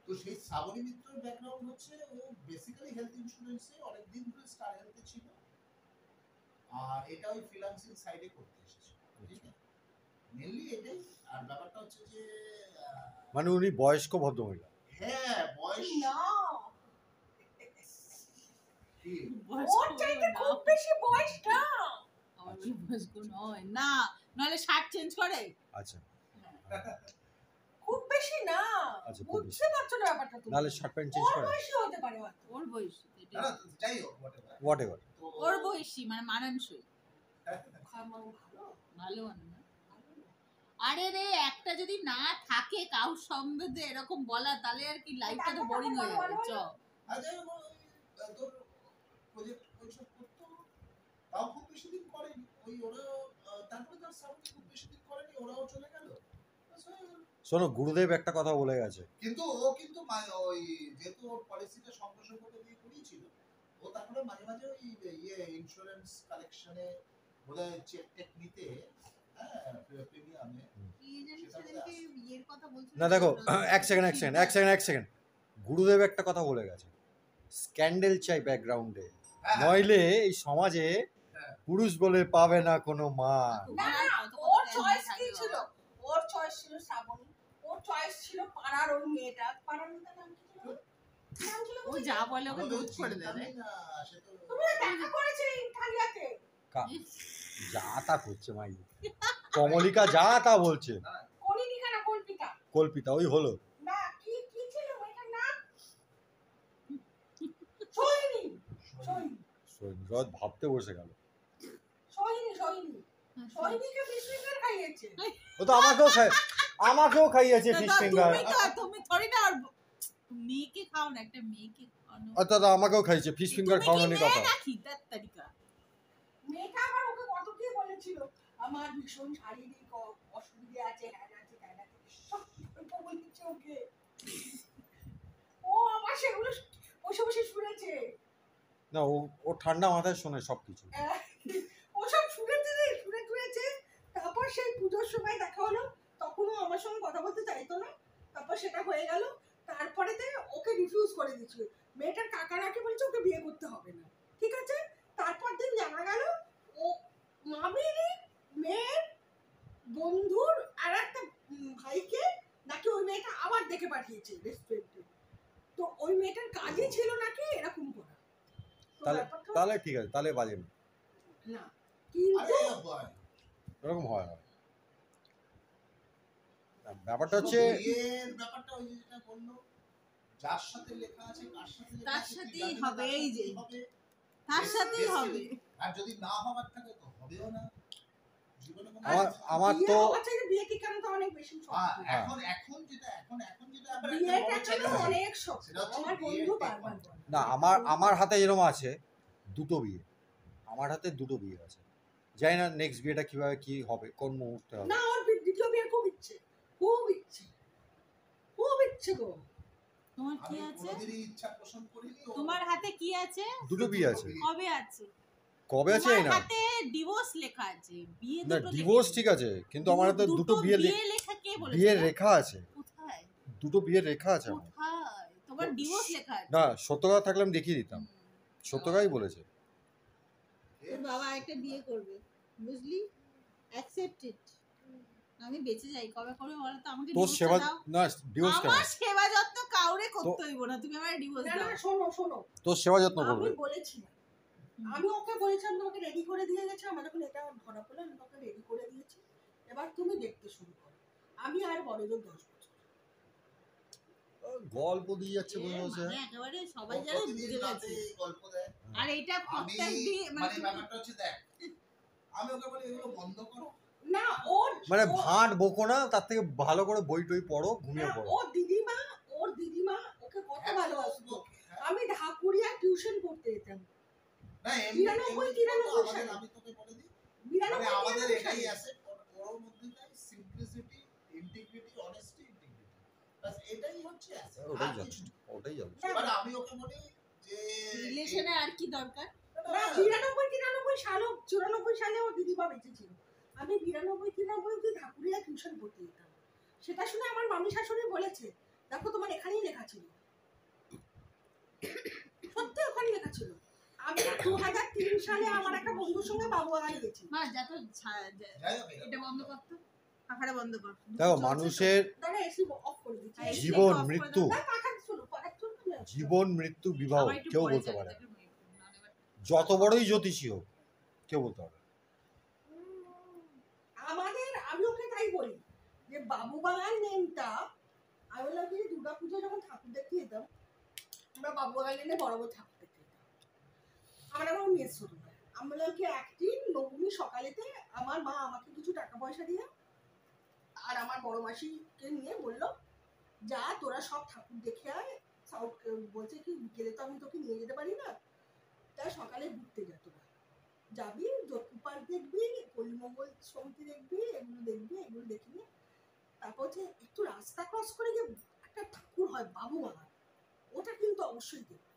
তো সেই শ্রাবণী মিত্রের ব্যাকগ্রাউন্ড হচ্ছে ও বেসিক্যালি হেলথ ইন্স্যুরেন্সে অনেক দিন ধরে স্টার হেলথে ছিল আর এটা ওই ফ্রিল্যান্সিং সাইডে করতে এসেছে মেনলি এটাই। আর ব্যাপারটা হচ্ছে যে মানে উনি বয়স্ক ভদ্রমহিলা। হ্যাঁ বয়স না কি ওর চাইতে খুব বেশি বয়স না। আমার বলি বয়স্ক নয় না, নাহলে শার্ট চেঞ্জ করে। আচ্ছা খুব বেশি না, আচ্ছা, খুব বেশি। বুঝতে পারছো না ব্যাপারটা তুমি? নাহলে শার্ট প্যান্ট চেঞ্জ ওর করে বয়সী হতে পারে হয়তো। ওর বয়স না না, যাই হোক whatever। What ever. তো ওর বয়সী মানে মানানসই, খামার ভালো ভালো মানে না। আরে রে, একটা যদি না থাকে কাউর সম্বন্ধে এরকম বলা, তাহলে আর কি লাইফটা তো বোরিং হয়ে যাবে। চ আর যাই হোক, তোর প্রজেক্ট ওইসব করতো, তাও খুব বেশি দিন করেনি। ওই ওরা তারপরে তার সামনে খুব বেশি দিন করেনি, ওরাও চলে গেল। ব্যাস হয়ে গেল। শোনো, গুরুদেব একটা কথা বলে গেছে। কিন্তু ও কিন্তু ওই যেহেতু ওর পলিসিটা সংকোচনপত্র দিয়ে করিয়েছিল, ও তারপরে মাঝে মাঝে ওই ইন্স্যুরেন্স কালেকশনে বোধহয় চেক টেক নিতে, হ্যাঁ প্রিমিয়ামে। কি জানি সেদিনকে বিয়ের কথা বলছিল। না দেখো, এক সেকেন্ড, গুরুদেব একটা কথা বলে গেছে, স্ক্যান্ডেল চাই ব্যাকগ্রাউন্ডে, নইলে এই সমাজে পুরুষ বলে পাবে না কোনো মা। না না, ওর চয়েস কি ছিল? ওর চয়েস ছিল শ্রাবণী, ওর চয়েস ছিল পাড়ার ওই মেয়েটা। পাড়ার মেয়েটার নাম কি ছিল? নাম ছিল ও যা বলে ওকে দুধ করে দেবে। তুমি দেখা করেছিলে ইটালিয়াতে। যা তা করছে মাই, কমলিকা যা তা বলছে। কলিনিকা না কল্পিকা? কল্পিতা ওই হলো। না, কি কি ছিল মেয়েটার নাম? সোহিনী। সোহিনী রদ ভাবতে বসে গেল। সোহিনীকে বিস্কুট খাইয়েছে। ও তো আমাকেও খাইয়েছে ফিশ ফিঙ্গার। তুমি থরি না আর মেয়েকে খাও না, একটা মেয়েকে খাওয়ানো। অর্থাৎ আমাকেও খাইয়েছে ফিশ ফিঙ্গার খাওয়ানোর কথা। রাখি তার তারিকা। মেয়েটা আবার ওকে কত কি বলেছিল, আমার ভীষণ শারীরিক অসুবিধে আছে, হ্যাঁ আছে তাই আছে, সব গল্প বলেছে ওকে। ও আমার সেগুলো বসে বসে শুনেছে। না, ও ঠান্ডা মাথায় শোনে সবকিছু। ওসব শুনেছে। তারপর সেই পুজোর সময় দেখা হলো, তখনও আমার সঙ্গে কথা বলতে চাইতো না। তারপর সেটা হয়ে গেল। তারপরে ওকে রিফিউজ করে দিয়েছিল। মেয়েটার কাকারাকে বলছে ওকে বিয়ে করতে হবে না, ঠিক আছে। তারপর দিন জানা গেল ও মামিরই মেয়ের বন্ধুর আর একটা ভাইকে নাকি ওই মেয়েটা আবার দেখে পাঠিয়েছে রেস্টুরেন্টে। তো ওই মেয়েটার কাজই ছিল নাকি এরকম করা। তো ব্যাপারটা তাহলে ঠিক আছে, তাহলে বাজে না। না, কিন্তু এরকম হয় না। ব্যাপারটা হচ্ছে বিয়ের ব্যাপারটা ওই যেটা বললো, যার সাথে লেখা আছে কার সাথে লেখা তার আছে সাথেই কি জানে না, হবে, এই যে হবে। তার সাথেই হবে। আর যদি না হবার থাকে তো হবেও না। জীবনে কোনো আমার তো বিয়ে কি কেন তো অনেক বেশি শখ। এখন যেটা আমরা বিয়েটা একটা কেন বড় challenge অনেক শখ। সেটা হচ্ছে আমার বিয়ের বন্ধু take বারবার on. বলে। না, আমার হাতে যেরকম আছে দুটো বিয়ে, আমার হাতে দুটো বিয়ে আছে। জানি না নেক্সট বিয়েটা কিভাবে কি হবে, কোন মুহূর্তে হবে। না, ওর দ্বিতীয় বিয়ের খুব ইচ্ছে গো। তোমার কি আমি আছে? কোনোদিনই ইচ্ছা পোষণ করিনি। তোমার হাতে কি আছে? দুটো বিয়ে আছে। কবে আছে? কবে আছে তোমার এই না? হাতে ডিভোর্স লেখা আছে, বিয়ে না, দুটো ডিভোর্স ঠিক আছে, কিন্তু আমার হাতে দুটো বিয়ে লেখা। কে বলেছে? বিয়ের রেখা আছে। কোথায়? দুটো বিয়ের রেখা আছে আমার। কোথায়? তোমার ডিভোর্স লেখা আছে? না, সত্য কথা থাকলে আমি দেখিয়ে দিতাম। সত্য কথাই বলেছে। তোর বাবা একটা বিয়ে করবে, বুঝলি? Accept it. আমি বেঁচে যাই কবে করবে বলো তো, আমাকে তোর ডিভোর্স সেবা দাও। না, ডিভোর্স কেন? আমার সেবা যত্ন কাউরে করতে হইব না, তুমি আমার ডিভোর্স না দাও। না, শোনো তোর সেবা যত্ন করবে। আমি বলেছিলাম, আমি ওকে বলেছিলাম তোমাকে রেডি করে দিয়ে গেছে। আমার যখন এটা ধরা পড়লো আমি তোকে রেডি করে দিয়েছি, এবার তুমি দেখতে শুরু করো। আমি আর বড়জোর 10 বছর। গল্প দিয়ে যাচ্ছে বলে বলছে। মানে একেবারে সবাই যেন প্রতিদিন বুঝে রাতে গেছে। গল্প দেয়। আর এটা আমি প্রত্যেক দিন মানে ব্যাপারটা হচ্ছে দেখ, আমি ওকে বলি এগুলো বন্ধ করো। না, মানে ভাট বকো না, তার থেকে ভালো করে বই টই পড়ো, ঘুমিয়ে পড়ো। ওর দিদিমা ওকে কত ভালোবাসতো। আমি ঢাকুরিয়া টিউশন করতে যেতাম। না 93 আমি তোকে বলে দিই, 92 মানে আমাদের এটাই আছে, ওর মধ্যে তাই সিম্পলিসিটি, ইন্টিগ্রিটি, অনেস্টি, ইন্টিগ্রিটি, বাস এটাই হচ্ছে asset, আর কিছু না। ওটাই যাবে। এবার আমি ওকে বলি যে রিলেশনে আর কি দরকার? না, 92 সালে 94 সালে ওর দিদিমা বেঁচে ছিল। আমি 92 ঢাকুরিয়া টিউশন করতে যেতাম। সেটা শুনে আমার মামি শাশুড়ি বলেছে, দেখো তোমার এখানেই লেখা ছিল। সত্যি ওখানে লেখা ছিল। আমি 2000 2003 সালে আমার একটা বন্ধুর সঙ্গে বাবুবাগান গেছি। মা যা তো এটা বন্ধ কর তো, পাখাটা বন্ধ কর। দেখো মানুষের দাঁড়া এসি অফ করে দিচ্ছি। হ্যাঁ, AC জীবন off করে মৃত্যু না পাখা শোনো, পাখা চলবে না। জীবন মৃত্যু বিবাহ সবাই একটু কেউ পরে বলতে যাবে, পারে না। একটু নাহলে আবার- যত বড়ই জ্যোতিষী হোক কেউ বলতে পারে না। আমি ওকে তাই বলি যে বাবুবাগান নেমটা, আমি বললাম কি দুর্গা পুজো যখন ঠাকুর দেখতে যেতাম আমরা বাবুবাগান নেমে বড় বড় ঠাকুর দেখতে যেতাম। আমার মেয়ে শুরু হয়, আমি বললাম কি একদিন নবমী সকালেতে আমার মা আমাকে কিছু টাকা পয়সা দিয়ে আর আমার বড় মাসিকে নিয়ে বললো যা তোরা সব ঠাকুর দেখে আয়। সাউথ বলছে কি বিকেলে তো আমি তোকে নিয়ে যেতে পারি না, তাই সকালে ঘুরতে যা তোরা, যাবি যোধপুর পার্ক দেখবি, কলিমঙ্গল সমিতি দেখবি, এগুলো দেখবি। তারপর হচ্ছে একটু রাস্তা ক্রস করে যে একটা ঠাকুর হয় বাবুবাগান, ওটা কিন্তু অবশ্যই দেখবি।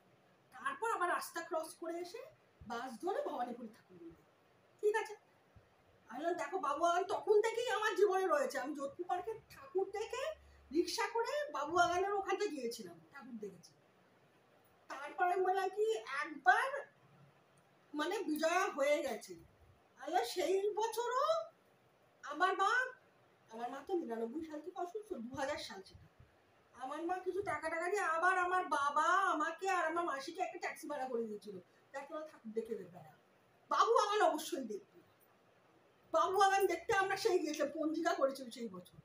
তারপর আবার রাস্তা ক্রস করে এসে বাস ধরে ভবানীপুর ঠাকুর দেখবি। ঠিক আছে, আমি বললাম দেখো বাবুবাগান তখন থেকেই আমার জীবনে রয়েছে। আমি যোধপুর পার্কের ঠাকুর দেখে রিক্সা করে বাবুবাগানের ওখানে গিয়েছিলাম, ঠাকুর দেখেছি। তারপর আমি বললাম কি একবার মানে বিজয়া হয়ে গেছে, আল্লাহ সেই বছরও আমার মা তো 99 সাল থেকে অসুস্থ, 2000 সাল থেকে আমার মা কিছু টাকা দিয়ে আবার আমার বাবা আমাকে আর আমার মাসিকে একটা ট্যাক্সি ভাড়া করে দিয়েছিল, যাতে ওরা ঠাকুর দেখে বেড়া। বাবুবাগান অবশ্যই দেখবি, বাবুবাগান দেখতে আমরা সেই গিয়েছিলাম, পঞ্জিকা করেছিল সেই বছর।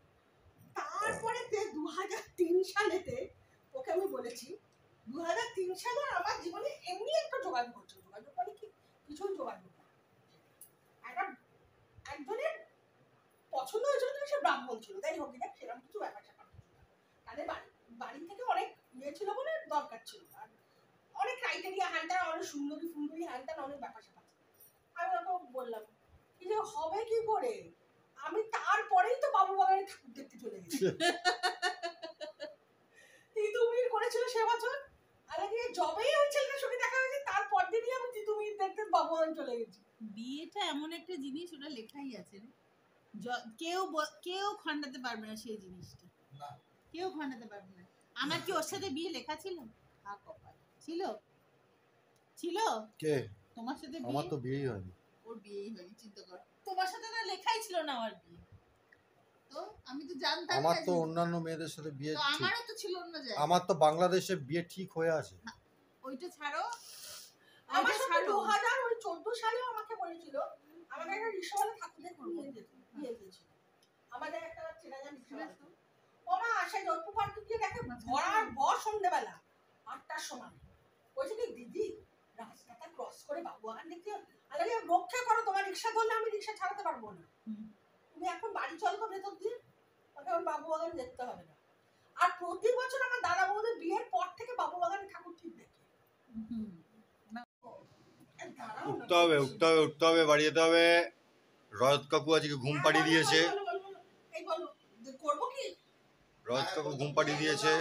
তারপরে 2003 সালেতে ওকে আমি বলেছি 2003 সালে আমার জীবনে এমনি একটা যোগাযোগ হচ্ছে, যোগাযোগ মানে কি কিছু যোগাযোগ না, একজনের পছন্দ হয়েছিল, সে ব্রাহ্মণ ছিল, তাই হোক না সেরকম কিছু ব্যাপার স্যাপার তাদের বাড়ি থেকে অনেক ইয়ে ছিল বলে দরকার ছিল, আর অনেক ক্রাইটেরিয়া হ্যান্ডার, অনেক সুন্দরী হ্যান্ডার, অনেক ব্যাপার স্যাপার। আমি ওকে বললাম কি যে হবে কি করে, আমি তারপরেই তো বাবুবাগানে ঠাকুর দেখতে চলে গেছি। তিতুমির করেছিল সে বছর, আরে যবেই ওই ছেলেটার সঙ্গে দেখা হয়েছে তারপর দিনই আমি তিতুমির দেখতে বাবুবাগান চলে গেছি। বিয়েটা এমন একটা জিনিস, ওটা লেখাই আছে রে, কেউ খণ্ডাতে পারবে না সেই জিনিসটা, না। কেউ খণ্ডাতে পারবে না। আমার কি ওর সাথে বিয়ে লেখা ছিল? ছিল ছিল কে? তোমার সাথে আমার বিয়ে? তো বিয়েই হয়নি। ওর বিয়েই হয়নি, চিন্তা কর। তোমার সাথে না লেখাই ছিল না আমার বিয়ে, তো আমি তো জানতাম আমার না তো যে- অন্যান্য মেয়েদের সাথে বিয়ে তো ঠিক। আমারও তো ছিল অন্য জায়গায়। আমার তো বাংলাদেশে বিয়ে ঠিক হয়ে আছে। ওইটা ছাড়ো, আমার ওইটা সাথে ছাড়ো। 2014 সালেও আমাকে বলেছিল আমাকে একটা রিক্সাওয়ালা ঠাকুর দেখে নিয়ে গিয়েছিল। আমাদের একটা চেনা জানা রিক্সাওয়ালা, ও মা সেই যোধপুর পার্কে গিয়ে দেখে ভরার ভর সন্ধ্যেবেলা 8টার সময় বলছে কি দিদি রাস্তাটা ক্রস করে বাবুবাগান দেখতে হবে, আরে রক্ষা করো, তোমার রিক্সা ধরলে আমি রিক্সা ছাড়াতে পারবো না, তুমি এখন বাড়ি চলো তো ভেতর দিয়ে, ওকে আমার বাবুবাগান দেখতে হবে না। আর প্রতি বছর আমার দাদা বৌদের বিয়ের পর থেকে বাবুবাগান ঠাকুর ঠিক দেখে। উঠতে হবে, বাড়ি যেতে হবে। রজত কাকু আজকে ঘুম পাড়িয়ে দিয়েছে। এই বলো যে করবো কি? রজত কাকু ঘুম পাড়িয়ে দিয়েছে।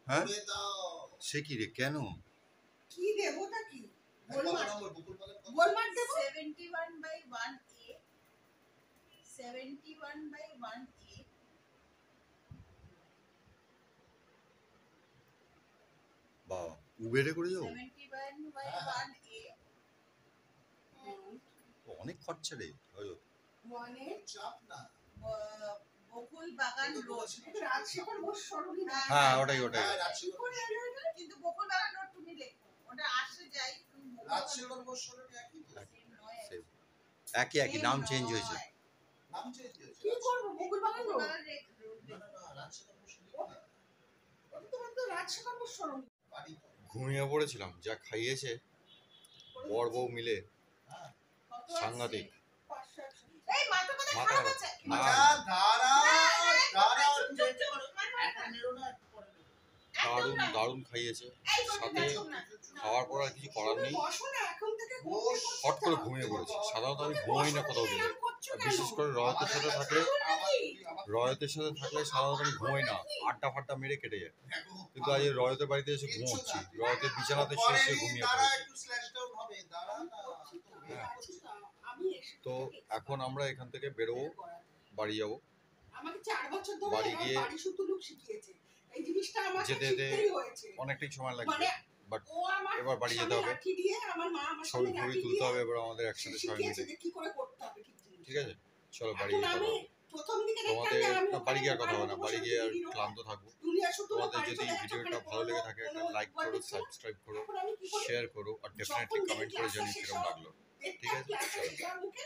হ্যাঁ করে দাও। সে কি রে, কেন? কি দেবোটা কি? কত গোলমাল নম্বর বুকুর বাগান কত? গোলমাল দেবো? 71/1A 71/1A বাবা উবেরে করে যাও? 71/1A অনেক খরচা রে। মানে চাপ না। বকুল বাগান রোড। রাজশেখর ঘোষ সরণি না? হ্যাঁ ওটাই। হ্যাঁ, রাজশেখর কি করে এলো এটা? কিন্তু বকুল বাগান রোড তুমি লেখো, ওটা আসে যাই তুমি বকুল বাগান রাজশেখর ঘোষ সরণি একই তো। same নয়, একই নাম চেঞ্জ হয়েছে। নয়। নাম চেঞ্জ হয়েছে। কি করবো বকুল বাগান বকুল রোড? বাগান রোড না, না, না, রাজশেখর ঘোষ সরণি না। আমি তো বলতো রাজশেখর ঘোষ সরণি। বাড়ি তো। ঘুমিয়ে পড়েছিলাম, যা খাইয়েছে বর বউ মিলে হ্যাঁ। কত আছে? সাংঘাতিক। 500 100 এই মাথা কথা মাথা খারাপ খারাপ। আছে। না। আচ্ছা, দাঁড়াও, দাঁড়াও, চুপ, চুপ, চুপ, চুপ। এখন মেরো না, একটু পরে মেরো। একদম না। দারুণ খাইয়েছে। এই করতে সাথে দেখো না। খাওয়ার পর আর কিছু করার নেই, বসো না এখন থেকে ঘোষ হট করে ঘুমিয়ে পড়েছি। সাধারণত আমি ঘুমোই না কোথাও গেলে, আর বিশেষ করে রয়তের সাথে থাকলে সাধারণত আমি ঘুমোই না, আড্ডা ফাড্ডা মেরে কেটে যায়। কিন্তু আজ এই রয়তের বাড়িতে এসে ঘুমোচ্ছি, রয়তের বিছানাতে শুয়ে ঘুমিয়ে দাঁড়া, পড়েছি। একটু slash down হবে, দাঁড়া না। আমি এসে তো এখন আমরা এখান থেকে বেরোবো, বাড়ি যাবো। আমাকে 4 বছর ধরে বাড়ি আমার গিয়ে বাড়ি শুধু লোক শিখিয়েছে এই জিনিসটা আমার যেতে যেতে শিখতেই হয়েছে। অনেকটাই সময় মানে লাগবে, বাট ও আমার এবার বাড়ি যেতে সামনে হবে। লাঠি দিয়ে, আমার মা আমার ছবি সামনে ফুবি লাঠি তুলতে দিয়ে হবে এবার আমাদের একসাথে সবাই শিখিয়েছে মিলে, যে কি করে করতে হবে ঠিক জিনিস। ঠিক আছে? চলো বাড়ি এখন যেতে আমি হবে। প্রথম দিকে দেখতাম তোমাদের যে আমি না, বাড়ি গিয়ে আর কথা হবে না, ওখানে বাড়ি বসে গিয়ে আর দিদির ক্লান্ত থাকবো। দুনিয়া শুধু তোমাদের বাড়ি যদি চলে যাচ্ছে, ভিডিওটা ওখানে ভালো লেগে কোনো- থাকে কোনো একটা লাইক word করো, দিচ্ছে না। সাবস্ক্রাইব করো, এখন আমি কি করি, শেয়ার করো আর ডেফিনেটলি যখন কমেন্ট দেখি করে ক্লাসটা জানিয়ে শেষ কিরকম হয়, লাগলো। ঠিক দেখতাম আছে? ক্লাসটা চলো। শেষ হওয়ার মুখে